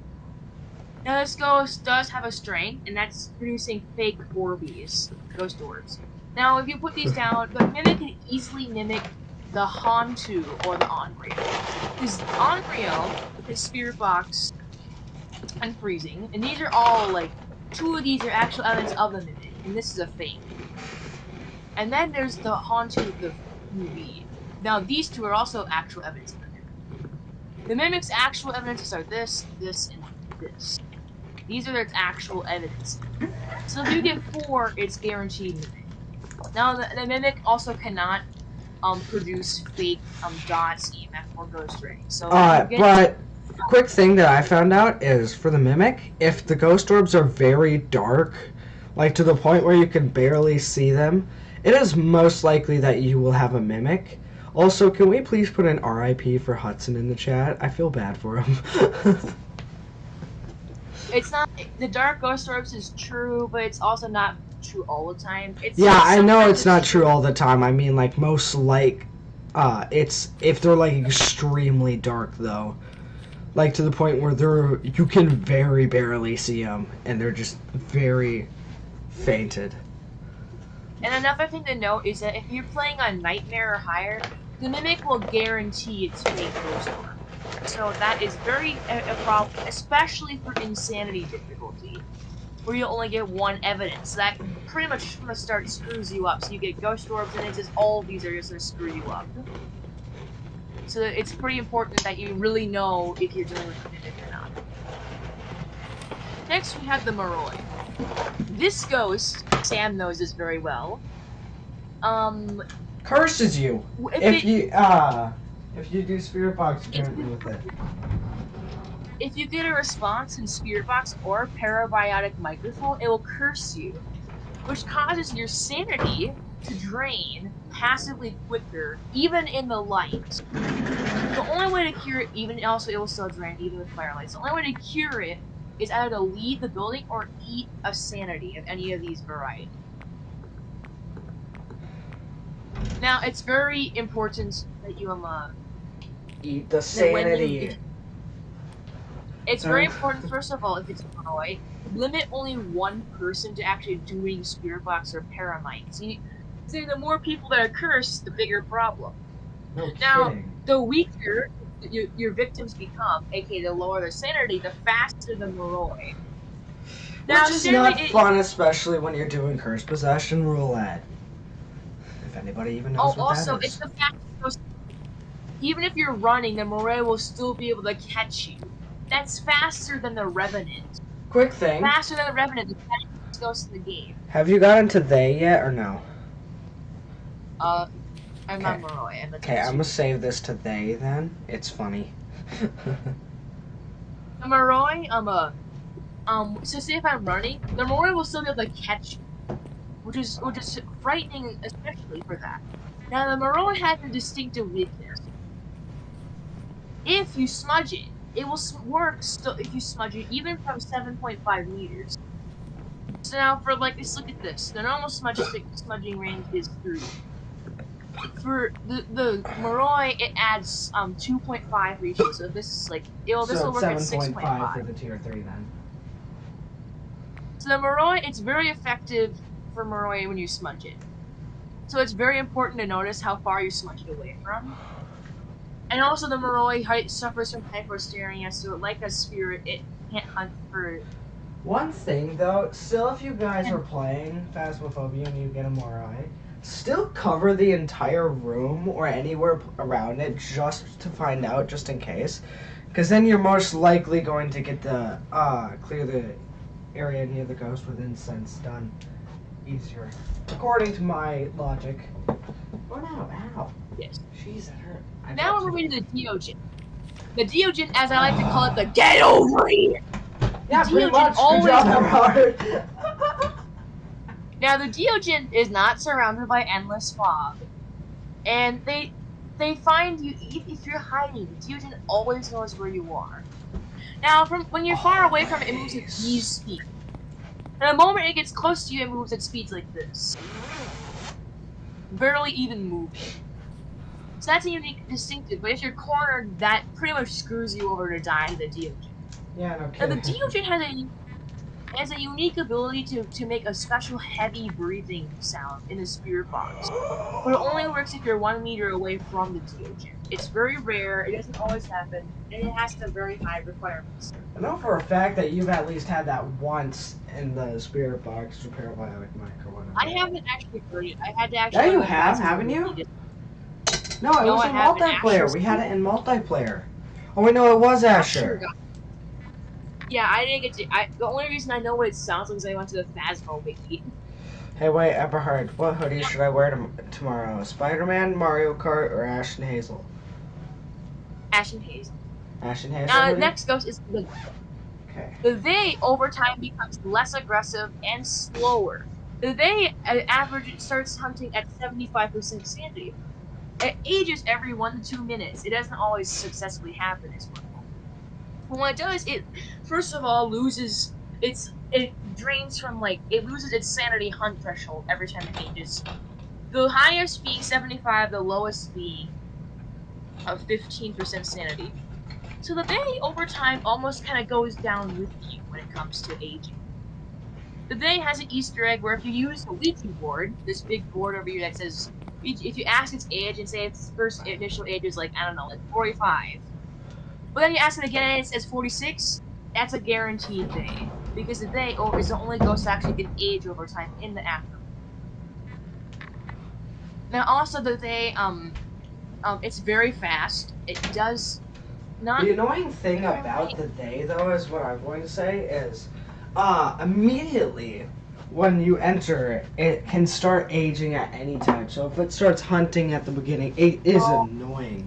Now this ghost does have a strength, and that's producing fake Orbeez, ghost orbs. Now if you put these down, the mimic can easily mimic the Hantu or the Onryo. Because Onryo, his Spirit Box, and Freezing, and these are all like, 2 of these are actual evidence of the mimic, and this is a fake. And then there's the Hantu of the movie. Now these 2 are also actual evidence of the mimic. The mimic's actual evidences are this, this, and this. These are its actual evidence. So if you get 4, it's guaranteed mimic. Now the mimic also cannot produce fake dots, EMF, or ghost rays. So but quick thing that I found out is for the mimic, if the ghost orbs are very dark, like to the point where you can barely see them, it is most likely that you will have a mimic. Also, can we please put an RIP for Hudson in the chat? I feel bad for him. It's not, the dark ghost orbs is true, but it's also not true all the time. Yeah, I know it's not true all the time. I mean, like, most, like, it's, if they're, like, extremely dark, though. Like, to the point where you can very barely see them, and they're just very fainted. And another thing to note is that if you're playing on Nightmare or higher, the Mimic will guarantee it's fake ghost orb. So that is very a problem, especially for Insanity difficulty, where you only get 1 evidence. That pretty much from the start screws you up. So you get ghost orbs, and it's just all of these are just going to screw you up. So it's pretty important that you really know if you're dealing with a Mimic or not. Next, we have the Moroi. This ghost, Sam knows this very well. Curses you if you do Spirit Box apparently with it. If you get a response in Spirit Box or Parabiotic Microphone, it will curse you, which causes your sanity to drain passively quicker, even in the light. The only way to cure it, it will still drain even with firelights. The only way to cure it is either to leave the building or eat a sanity of any of these variety. Now, it's very important that you eat the sanity. It's very important, first of all, if it's Moroi, limit only 1 person to actually doing Spirit Box or Paramite. See, the more people that are cursed, the bigger problem. No now, kidding. The weaker your victims become, aka the lower their sanity, the faster the Moroi. Which is not fun, especially when you're doing Curse Possession Roulette. If anybody even knows what that is. Also, it's the fact that even if you're running, the Moroi will still be able to catch you. That's faster than the Revenant. Quick thing. Faster than the Revenant, the fastest ghost in the game. Have you gotten to they yet, or no? I'm not Moroi. Okay, I'm gonna save this to they then. It's funny. The Moroi, so say if I'm running, the Moroi will still be able to catch you, which is frightening, especially for that. Now the Moroi has a distinctive weakness. If you smudge it, it will work still if you smudge it even from 7.5 meters. So now for let's look at this. The normal smudging range is 3. For the Moroi, it adds 2.5 reaches. So this is this will work at 6.5 for the tier 3 then. So the Moroi, it's very effective for Moroi when you smudge it. So it's very important to notice how far you smudge it away from. And also the Moroi suffers from hyposteria, so like a spirit, it can't hunt for... One thing though, still if you guys are playing Phasmophobia and you get a Moroi, still cover the entire room or anywhere around it just to find out, just in case. Because then you're most likely going to get the, clear the area near the ghost with incense done easier. According to my logic. Oh no, ow. Yes. Jeez, that hurt. Now we're moving to the Deogen. The Deogen, as I like to call it, the get over here. Yeah, pretty much. Good job, Howard. Now the Deogen is not surrounded by endless fog, and they find you if you're hiding. The Deogen always knows where you are. Now, from when you're far away from it, it moves at these Always. speed. And the moment it gets close to you, it moves at speeds like this, barely even moving. So that's a unique distinctive. But if you're cornered, that pretty much screws you over to die to the Deogen. Yeah, no Now the kidding. Deogen has a unique ability to make a special heavy breathing sound in the spirit box. But it only works if you're 1 meter away from the Deogen. It's very rare, it doesn't always happen, and it has some very high requirements. I know for a fact that you've at least had that once in the spirit box repair bionic mic or whatever. I haven't actually heard it. I had to actually. Yeah, you have, haven't you? No, it was I in haven't. multiplayer. We had it in multiplayer. Oh wait, no, it was Asher. Yeah, I didn't get to. The only reason I know what it sounds like is I went to the Phasmo wiki. Hey, wait, Eberhard, what hoodie should I wear tomorrow? Spider-Man, Mario Kart, or Ash and Hazel? Ash and Hazel. Ash and Hazel. Now, next goes is the. Okay. The they over time becomes less aggressive and slower. The they average starts hunting at 75% sanity. It ages every 1 to 2 minutes. It doesn't always successfully happen as well. But when it does, it first of all loses it drains from it loses its sanity hunt threshold every time it ages. The highest being 75, the lowest being of 15% sanity. So the they over time almost kind of goes down with you when it comes to aging. The they has an Easter egg where if you use the Ouija board, this big board over here that says, if you ask its age and say its first initial age is 45, but then you ask it again and it says 46, that's a guaranteed they, because the they is the only ghost that actually can age over time in the afterlife. Now also the they it's very fast. It does not. The annoying thing about the they, though, is what I'm going to say is, immediately when you enter, it can start aging at any time. So if it starts hunting at the beginning, it is annoying.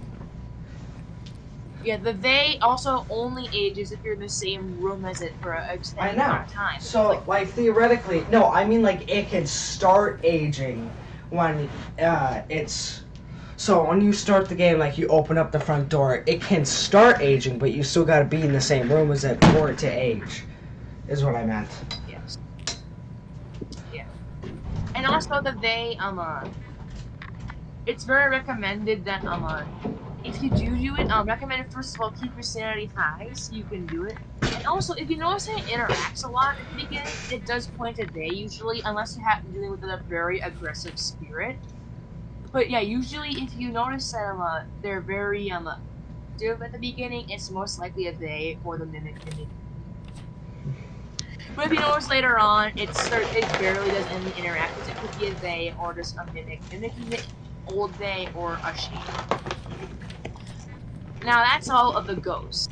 Yeah, the they also only ages if you're in the same room as it for an extended amount of time. So, theoretically, no, I mean, it can start aging when it's. So when you start the game, you open up the front door, it can start aging, but you still gotta be in the same room as it for it to age, is what I meant. Yes. Yeah. And also the they, it's very recommended that, if you do it, recommended first of all, keep your sanity high so you can do it. And also, if you notice that it interacts a lot at the beginning, it does point at they usually, unless you have dealing with a very aggressive spirit. But yeah, usually if you notice that they're very active at the beginning, it's most likely a they or the mimic. But if you notice later on, it barely does any interact with it. Could be a they or just a mimic, mimicking the old they or a she. Now that's all of the ghosts.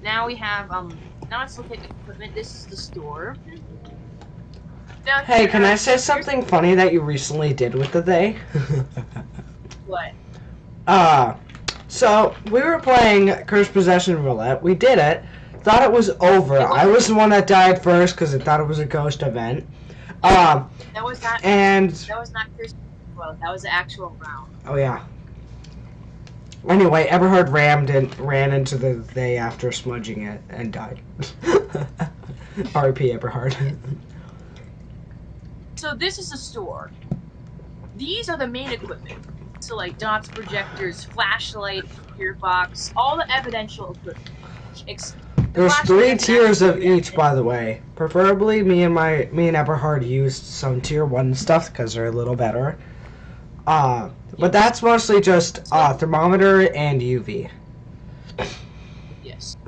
Now we have now let's look at equipment. This is the store. Now, hey, can I say something funny that you recently did with the they? What? So we were playing Cursed Possession Roulette. We did it. Thought it was over. I was the one that died first because I thought it was a ghost event. That was not. And that was not Cursed. Well, that was the actual round. Oh yeah. Anyway, Eberhard ran into the they after smudging it and died. R.I.P. Eberhard. So this is the store. These are the main equipment. So dots, projectors, flashlight, gearbox, all the evidential equipment. There's 3 tiers of each, by the way. Preferably, me and Eberhard used some tier 1 stuff because they're a little better. But that's mostly just thermometer and UV. Yes.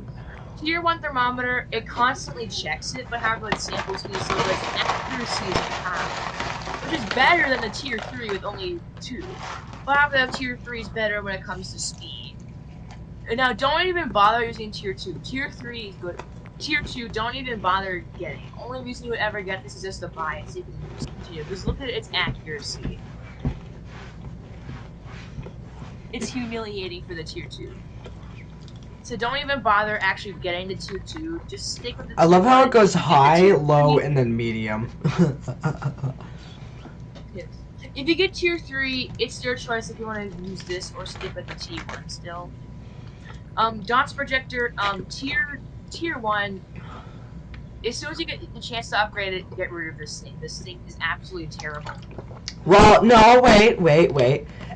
Tier 1 thermometer, it constantly checks it, but however it samples me, so its accuracy is high, which is better than the tier 3 with only 2. But however, the tier 3 is better when it comes to speed. And now, don't even bother using tier 2. Tier 3 is good. Tier 2, don't even bother getting. Only reason you would ever get this is just to buy it, so you can continue. Just look at its accuracy. It's humiliating for the tier 2. So don't even bother actually getting the tier 2. Just stick with the tier I love how 1. it goes high, tier low, 3, and then medium. if you get tier 3, it's your choice if you want to use this or stick with the T1 still. Dots projector, tier 1. As soon as you get the chance to upgrade it, get rid of this thing. This thing is absolutely terrible. Well, no, wait.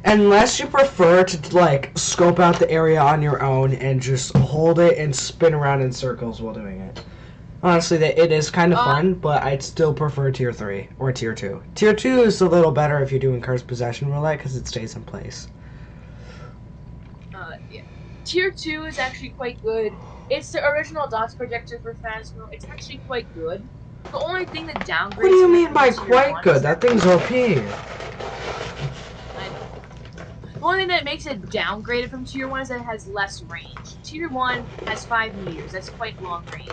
Unless you prefer to, like, scope out the area on your own and just hold it and spin around in circles while doing it. Honestly, it is kind of fun, but I'd still prefer tier 3 or tier 2. Tier 2 is a little better if you're doing cursed possession roulette because it stays in place. Yeah. Tier 2 is actually quite good. It's the original dots projector for Phasmo. It's actually quite good. The only thing that downgrades. What do you mean by quite good? That thing's OP. The only thing that makes it downgraded from tier 1 is that it has less range. Tier 1 has 5 meters. That's quite long range.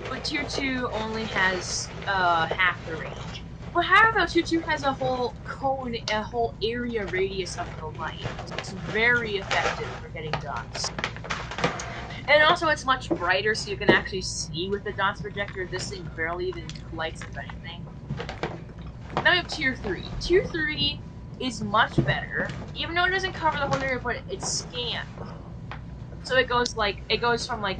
But tier 2 only has half the range. But however, tier 2 has a whole cone, a whole area radius of the light. It's very effective for getting dots. And also, it's much brighter, so you can actually see with the dots projector. This thing barely even lights up anything. Now we have tier 3. Tier 3 is much better, even though it doesn't cover the whole area, but it's scanned. So it goes from like,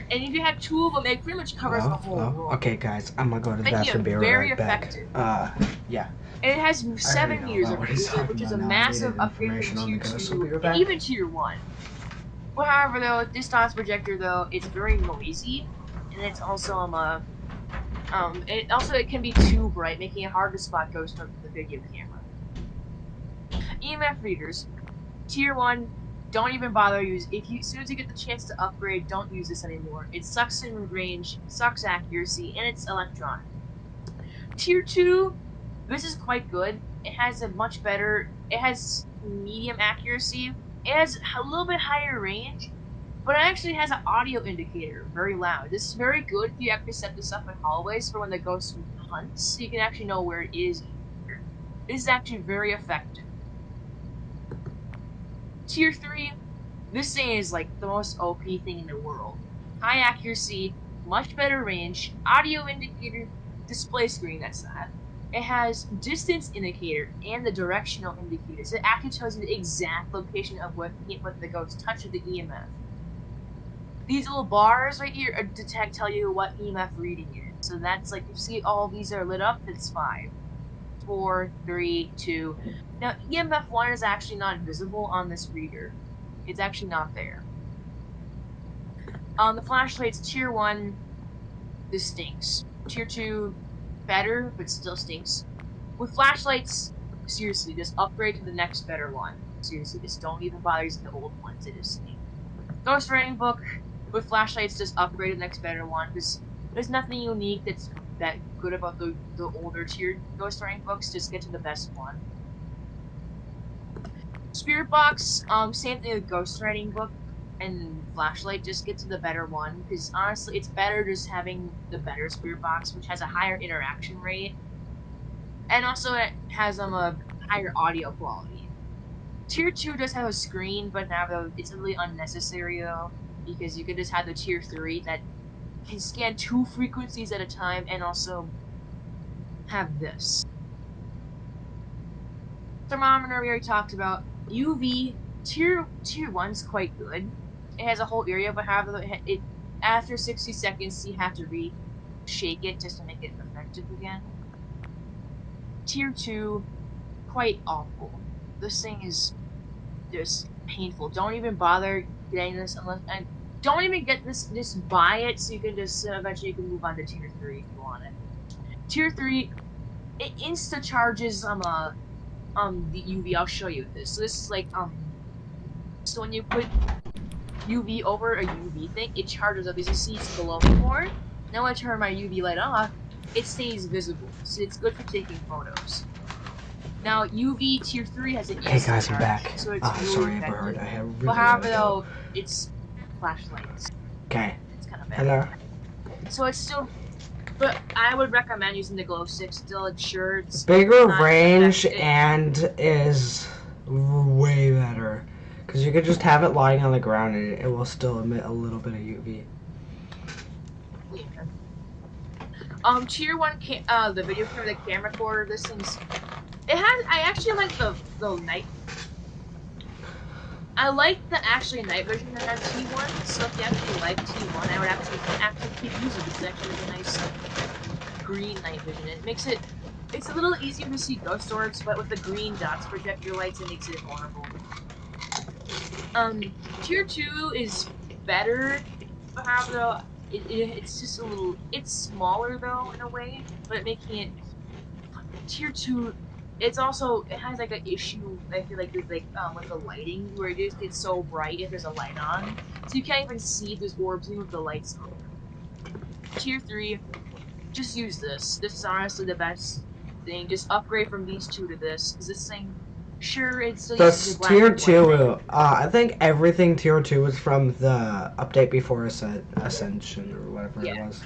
and if you have 2 of them, it pretty much covers the whole world. Okay, guys, I'm gonna go to the bathroom. Be very right back. effective. Yeah. And it has 7 meters of laser, which is a massive upgrade from tier 2 and even tier 1. Well, however, though, this dots projector, though, it's very noisy, and it's also it can be too bright, making it hard to spot ghosts from the video camera. EMF readers, tier 1, don't even bother use. As soon as you get the chance to upgrade, don't use this anymore. It sucks in range, sucks accuracy, and it's electronic. Tier 2, this is quite good. It has it has medium accuracy. It has a little bit higher range, but it actually has an audio indicator, very loud. This is very good if you actually set this up in hallways for when the ghost hunts, so you can actually know where it is. This is actually very effective. Tier 3, this thing is like the most OP thing in the world. High accuracy, much better range, audio indicator, display screen, that's that. It has distance indicator and the directional indicators. It actually tells you the exact location of what the ghost touched with the EMF. These little bars right here tell you what EMF reading it is. So that's like, you see all these are lit up, it's 5, 4, 3, 2. Now, EMF 1 is actually not visible on this reader. It's actually not there. The flashlights, tier 1, this stinks. Tier 2, better, but still stinks. With flashlights, seriously, just upgrade to the next better one. Seriously, just don't even bother using the old ones, it just stink. Ghost Writing Book, with flashlights, just upgrade to the next better one, because there's nothing unique that's that good about the older tiered Ghost Writing books, just get to the best one. Spirit Box, same thing with Ghost Writing Book and Flashlight, just get to the better one, because honestly, it's better just having the better Spirit Box, which has a higher interaction rate, and also it has a higher audio quality. Tier 2 does have a screen, but now though, it's really unnecessary though, because you can just have the Tier 3 that can scan 2 frequencies at a time, and also have this. Thermometer we already talked about. UV, tier 1's quite good. It has a whole area, but after 60 seconds you have to shake it just to make it effective again. Tier 2, quite awful. This thing is just painful. Don't even bother getting this and don't even get this. Just buy it so you can just eventually you can move on to tier 3 if you want it. Tier 3, it insta charges the UV. I'll show you this. So this is like so when you put UV over a UV thing, it charges up. As you see, it's below more. Now when I turn my UV light off, it stays visible. So it's good for taking photos. Now UV tier 3 has an Hey guys, I'm back. So it's really sorry, effective. Bird. I have really. But however, though, it's flashlights. Okay. It's kind of bad. Hello. So it's still. But I would recommend using the glow stick still. It's sure it's bigger range and is way better. Because you could just have it lying on the ground and it will still emit a little bit of UV. Yeah. Tier 1, the video camera, the camera recorder, this thing's... I actually like the night... I like the actually night version of T1, so if you actually like T1, I would actually keep using this. It's actually a nice green night vision. It makes it... It's a little easier to see ghost orbs, but with the green dots projector lights, it makes it vulnerable. Tier 2 is better, however, it's just a little... It's smaller, though, in a way, but making it... Tier 2, it's also... It has, like, an issue, I feel like, with the lighting, where it just gets so bright if there's a light on, so you can't even see if there's orbs even with the lights on. Tier 3, just use this. This is honestly the best thing. Just upgrade from these two to this, because this thing... Sure, it's still That's tier 2. I think everything tier 2 was from the update before Ascension or whatever it was.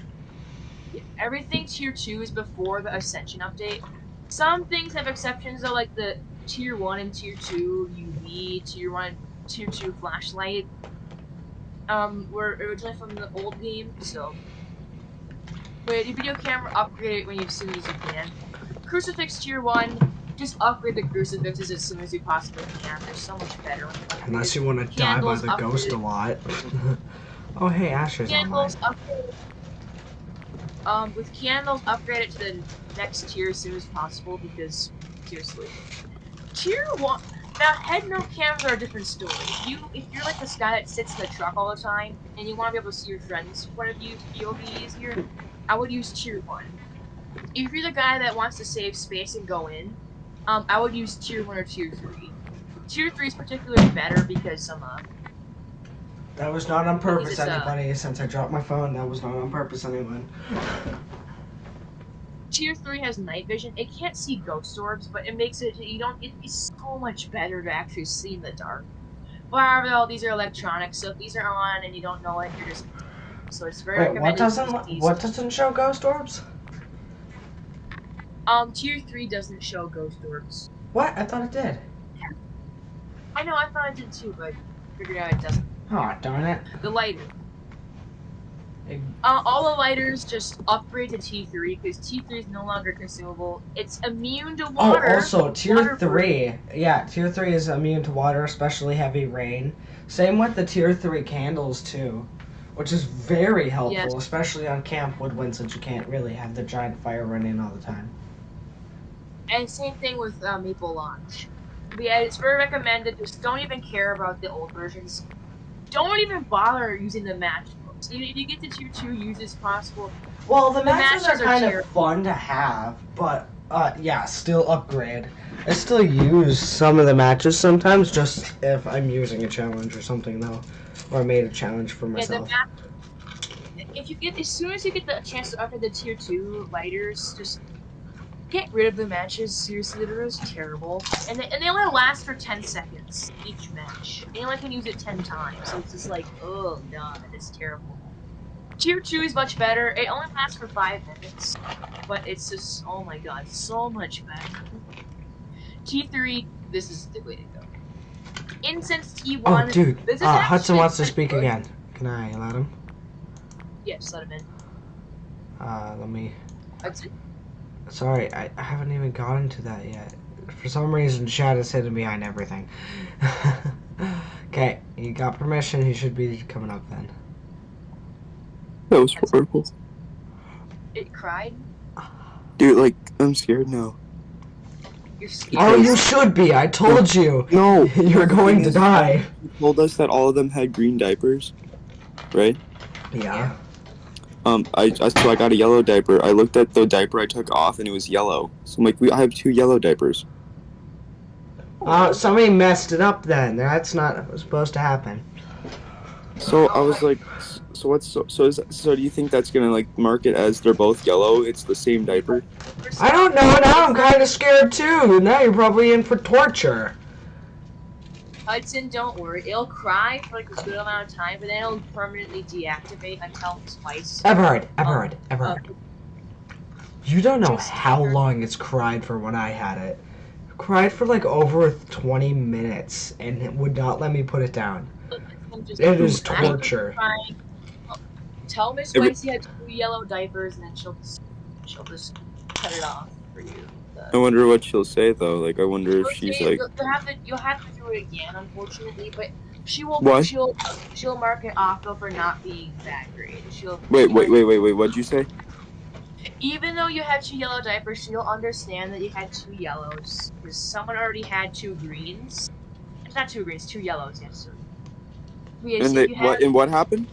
Yeah, everything tier 2 is before the Ascension update. Some things have exceptions though, like the tier 1 and tier 2 UV, tier 1 and tier 2 flashlight. Were originally from the old game, so. But your video camera, upgrade it when as soon as you can. Crucifix tier 1. Just upgrade the crucifixes as soon as you possibly can. They're so much better when you upgrade. Unless you want to die by the ghost a lot. Oh, hey, Asher's candles, online. With candles, upgrade it to the next tier as soon as possible, because, seriously. Tier 1... Now, head mount cameras are a different story. If you're like this guy that sits in the truck all the time, and you want to be able to see your friends' point of view, POV easier, I would use tier 1. If you're the guy that wants to save space and go in, I would use tier 1 or tier 3. Tier 3 is particularly better because that was not on purpose, anybody. Since I dropped my phone, that was not on purpose, anyone. Tier 3 has night vision. It can't see ghost orbs, but it makes it... It's so much better to actually see in the dark. However, though, these are electronics, so if these are on and you don't know it, you're just... So it's very recommended. What doesn't show ghost orbs? Tier 3 doesn't show ghost orbs. What? I thought it did. I know, I thought it did too, but figured out it doesn't. Oh, darn it. The lighter. All the lighters just upgrade to T3, because T3 is no longer consumable. It's immune to water. Oh, also, tier 3. Yeah, tier 3 is immune to water, especially heavy rain. Same with the tier 3 candles, too. Which is very helpful, especially on Camp Woodwind, since you can't really have the giant fire running all the time. And same thing with Maple Launch. But yeah, it's very recommended. Just don't even care about the old versions. Don't even bother using the match books. If you get to tier 2, use as possible. Well, the matches are kind of fun to have, but yeah, still upgrade. I still use some of the matches sometimes, just if I'm using a challenge or something though, or I made a challenge for myself. If you get, as soon as you get the chance to upgrade the tier 2 lighters, just get rid of the matches. Seriously, they're just terrible, and they only last for 10 seconds each match. And you only can use it 10 times, so it's just like, oh god, it's terrible. Tier 2 is much better. It only lasts for 5 minutes, but it's just, oh my god, so much better. T3, this is the way to go. Incense T1. Oh, dude, Hudson wants to speak again. Can I let him? Yes, let him in. Let me... Hudson? Sorry, I haven't even gotten to that yet. For some reason, chat is hidden behind everything. Okay, he got permission. He should be coming up then. That was horrible. It cried? Dude, like, I'm scared now. You're scared? Oh, you should be. I told you. No. You're going to die. You told us that all of them had green diapers, right? Yeah. So I got a yellow diaper. I looked at the diaper I took off and it was yellow. So I'm like, I have 2 yellow diapers. Somebody messed it up then. That's not supposed to happen. So I was like, so do you think that's gonna like mark it as they're both yellow? It's the same diaper? I don't know. Now I'm kind of scared too. Now you're probably in for torture. Hudson, don't worry. It'll cry for like a good amount of time, but then it'll permanently deactivate until twice. Everhard. You don't know how long it's cried for when I had it. cried for like over 20 minutes and it would not let me put it down. I'm just It is after torture. crying, tell Miss Every, Weiss you had 2 yellow diapers, and then she'll just cut it off for you. I wonder what she'll say though. Like, I wonder if She'll she's say like, you'll have to do it again, unfortunately, but "What? she'll mark it off though for not being that great. Wait. What'd you say?" Even though you had 2 yellow diapers, she'll understand that you had 2 yellows because someone already had 2 greens. It's not 2 greens, 2 yellows. Yes, so yes, And if they you have what? And what happened?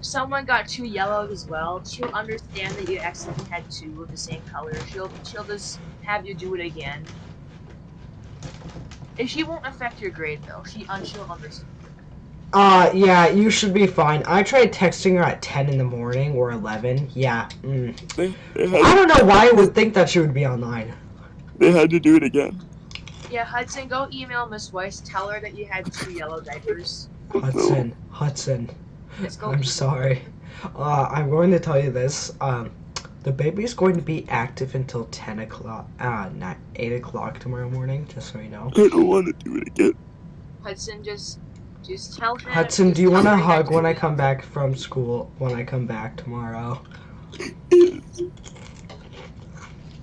someone got 2 yellows as well, she'll understand that you accidentally had two of the same color. She'll just have you do it again. And she won't affect your grade though. She'll understand. Yeah, you should be fine. I tried texting her at 10 in the morning or 11. Yeah. I don't know why I would think that she would be online. They had to do it again. Yeah, Hudson, go email Miss Weiss. Tell her that you had 2 yellow diapers. Hudson. Let's go. I'm sorry. I'm going to tell you this. The baby's going to be active until 10 o'clock, not 8 o'clock tomorrow morning, just so you know. I don't want to do it again. Hudson, just tell him. Hudson, do you want tell a her hug had when I 2 come back from school, when I come back tomorrow?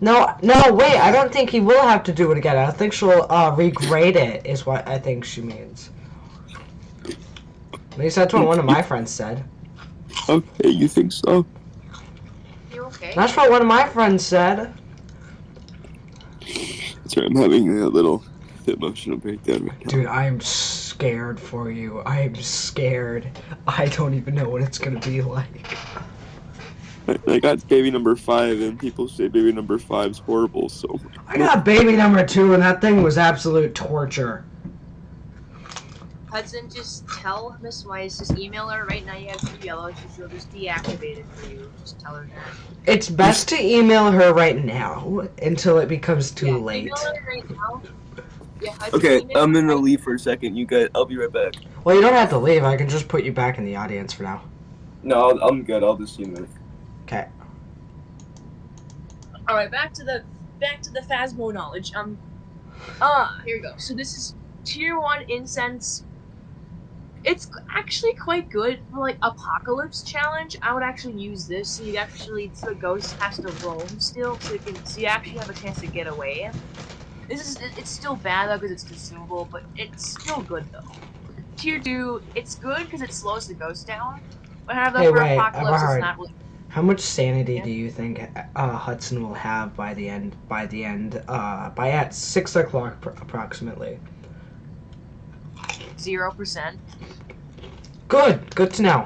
No, wait, I don't think he will have to do it again. I think she'll regrade it, is what I think she means. At least that's what one of my friends said. Okay, you think so? You okay? That's what one of my friends said. Sorry, I'm having a little emotional breakdown right now. Dude, I'm scared for you. I'm scared. I don't even know what it's gonna be like. I got baby number 5, and people say baby number 5's horrible. So I got baby number 2, and that thing was absolute torture. Hudson, just tell Miss Weiss. Just email her right now. You have 2 yellows. She'll just deactivate it for you. Just tell her that. It's best to email her right now until it becomes too late. Email her right now. Yeah, Hudson, okay, email I'm her gonna right leave for a second. You guys, I'll be right back. Well, you don't have to leave. I can just put you back in the audience for now. No, I'm good. I'll just see you. Okay. All right, back to the Phasmo knowledge. Here we go. So this is tier 1 incense. It's actually quite good for like apocalypse challenge. I would actually use this. So the ghost has to roam still, so you actually have a chance to get away. It's still bad though because it's consumable, but it's still good though. Tier 2, it's good because it slows the ghost down. But however, Hey, for wait, apocalypse, Everhard, it's not really. how much sanity Yeah. do you think Hudson will have by at 6 o'clock approximately? 0%. Good to know.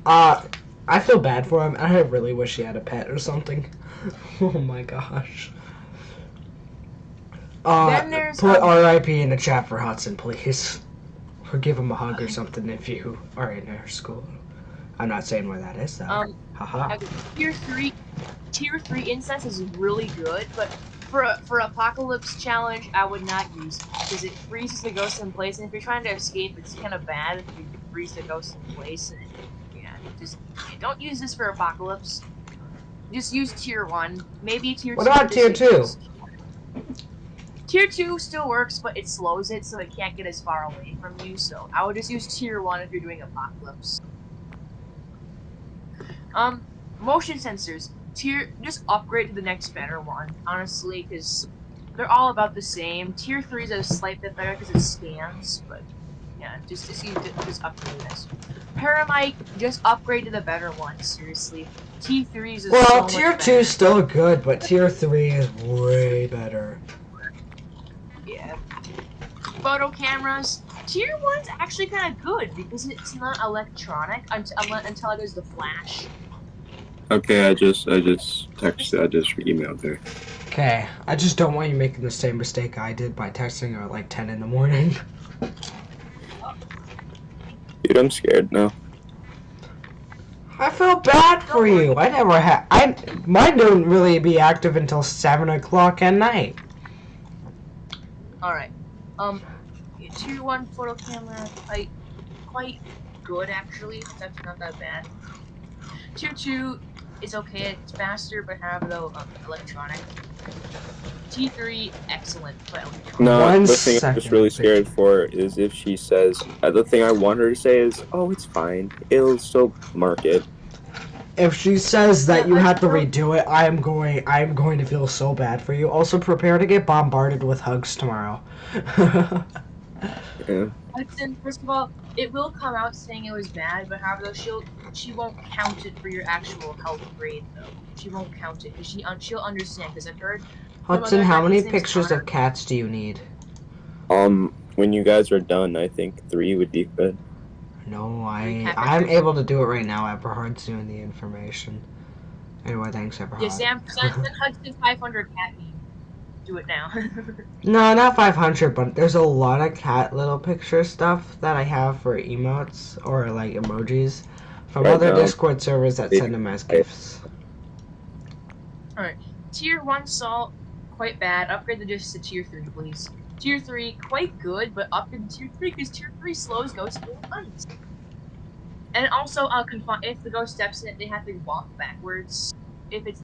I feel bad for him. I really wish he had a pet or something. Oh my gosh. Then there's, Put RIP in the chat for Hudson, please. Or give him a hug or something if you are in our school. I'm not saying where that is though. Haha. Tier 3 incense is really good, but for apocalypse challenge, I would not use it because it freezes the ghost in place, and if you're trying to escape, it's kind of bad if you freeze the ghost in place. And don't use this for apocalypse. Just use tier 1, maybe tier 2. What about tier 2? Tier 2 still works, but it slows it so it can't get as far away from you. So I would just use tier 1 if you're doing apocalypse. Motion sensors. Just upgrade to the next better one, honestly, because they're all about the same. Tier 3 is a slight bit better because it scans, but yeah, just upgrade this. Paramic, just upgrade to the better one, seriously. T3 is well, tier 2 is still good, but tier 3 is way better. Yeah. Photo cameras. Tier 1's actually kind of good because it's not electronic until it goes to flash. Okay, I just texted. I just emailed her. Okay, I just don't want you making the same mistake I did by texting her at like 10 in the morning. Dude, I'm scared now. I feel bad for you. I never had. Mine don't really be active until 7 o'clock at night. Alright. Tier 1 photo camera, quite good actually. That's not that bad. Tier 2, is okay. It's faster, but have though electronic. T3 excellent, but electronic. No, One the thing I'm just really second. scared for is if she says the thing I want her to say is, "Oh, it's fine. It'll still mark it." If she says that Yeah, you but have to still, redo it, I'm going to feel so bad for you. Also, prepare to get bombarded with hugs tomorrow. Yeah. Hudson, first of all, it will come out saying it was bad, but however, though she won't count it for your actual health grade though. She won't count it because she'll understand. Because I've heard from Hudson, other how guys. many His name's pictures Connor. of cats do you need? When you guys are done, I think 3 would be good. No, Three cat I'm pictures. able to do it right now. Eberhard's doing the information. Anyway, thanks, Yeah, Eberhard. Sam, send Hudson 500 cat meme. Do it now. No, not 500, but there's a lot of cat little picture stuff that I have for emotes or like emojis from Right other now, Discord servers that maybe. send them as gifts. Alright. Tier 1 salt, quite bad. Upgrade the discs to Tier 3, please. Tier 3, quite good, but upgrade to Tier 3 because Tier 3 slows ghosts doing hunts. And also, if the ghost steps in it, they have to walk backwards. If it's